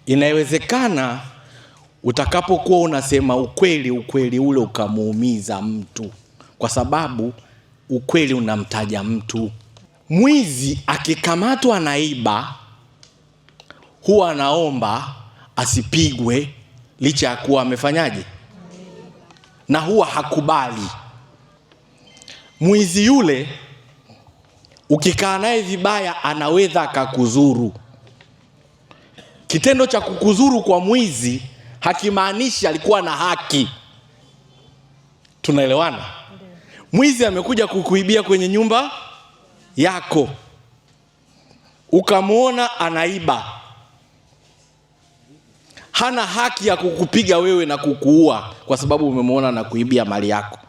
Inawezekana utakapokuwa unasema ukweli ule ukamuumiza mtu, kwa sababu ukweli unamtaja mtu. Mwizi akikamatwa anaiba, huwa anaomba asipigwe licha ya kuwa amefanyaje, na huwa hakubali. Mwizi yule ukikaa naye vibaya anaweza akakuzuru. Kitendo cha kukuzuru kwa mwizi hakimaanishi alikuwa na haki. Tunaelewana? Mwizi amekuja kukuibia kwenye nyumba yako, ukamuona anaiba, hana haki ya kukupiga wewe na kukuua kwa sababu umemuona na kuibia mali yako,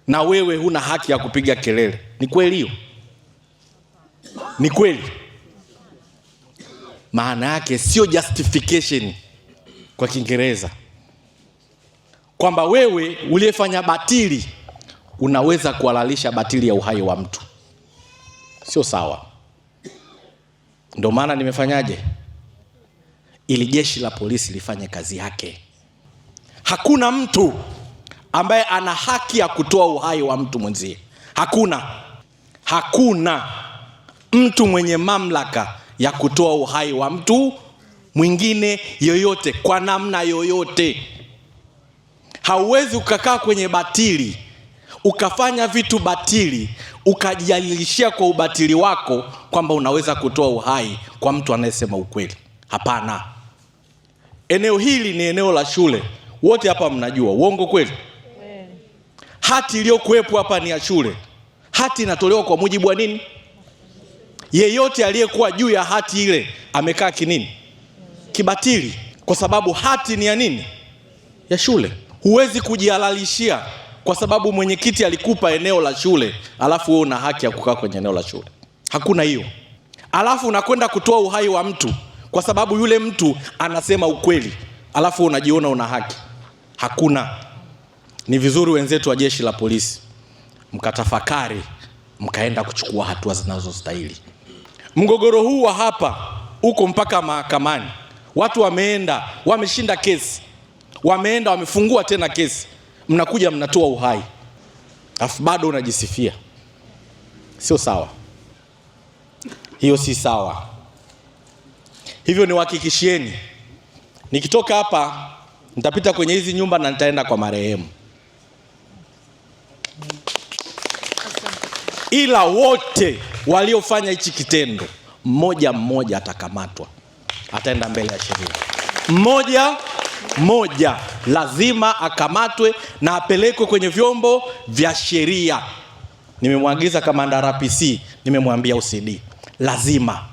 na wewe huna haki ya kupiga kelele. Ni kweli hiyo? Ni kweli? Maana yake sio justification kwa Kiingereza kwamba wewe uliyefanya batili unaweza kuhalalisha batili ya uhai wa mtu. Sio sawa. Ndio maana nimefanyaje? Ili jeshi la polisi lifanye kazi yake. Hakuna mtu ambaye ana haki ya kutoa uhai wa mtu mwenzie. Hakuna mtu mwenye mamlaka ya kutoa uhai wa mtu mwingine yoyote kwa namna yoyote. Hauwezi ukakaa kwenye batili, ukafanya vitu batili, ukajialilishia kwa ubatili wako kwamba unaweza kutoa uhai kwa mtu anayesema ukweli. Hapana. Eneo hili ni eneo la shule. Wote hapa mnajua, uongo kweli? Hati iliyokuwepo hapa ni ya shule. Hati inatolewa kwa mujibu wa nini? Yeyote aliyekuwa juu ya hati ile amekaa kinini? Kibatili, kwa sababu hati ni ya nini? Ya shule. Huwezi kujihalalishia kwa sababu mwenyekiti alikupa eneo la shule alafu wewe una haki ya kukaa kwenye eneo la shule. Hakuna hiyo. Alafu unakwenda kutoa uhai wa mtu kwa sababu yule mtu anasema ukweli, alafu unajiona una haki. Hakuna. Ni vizuri wenzetu wa jeshi la polisi mkatafakari, mkaenda kuchukua hatua zinazostahili. Mgogoro huu wa hapa uko mpaka mahakamani. Watu wameenda, wameshinda kesi, wameenda wamefungua tena kesi, mnakuja mnatoa uhai, afu bado unajisifia. Sio sawa. Hiyo si sawa. Hivyo niwahakikishieni, nikitoka hapa nitapita kwenye hizi nyumba na nitaenda kwa marehemu. Ila wote waliofanya hichi kitendo, mmoja atakamatwa, ataenda mbele ya sheria. Mmoja lazima akamatwe na apelekwe kwenye vyombo vya sheria. Nimemwagiza kamanda RPC, nimemwambia OCD, lazima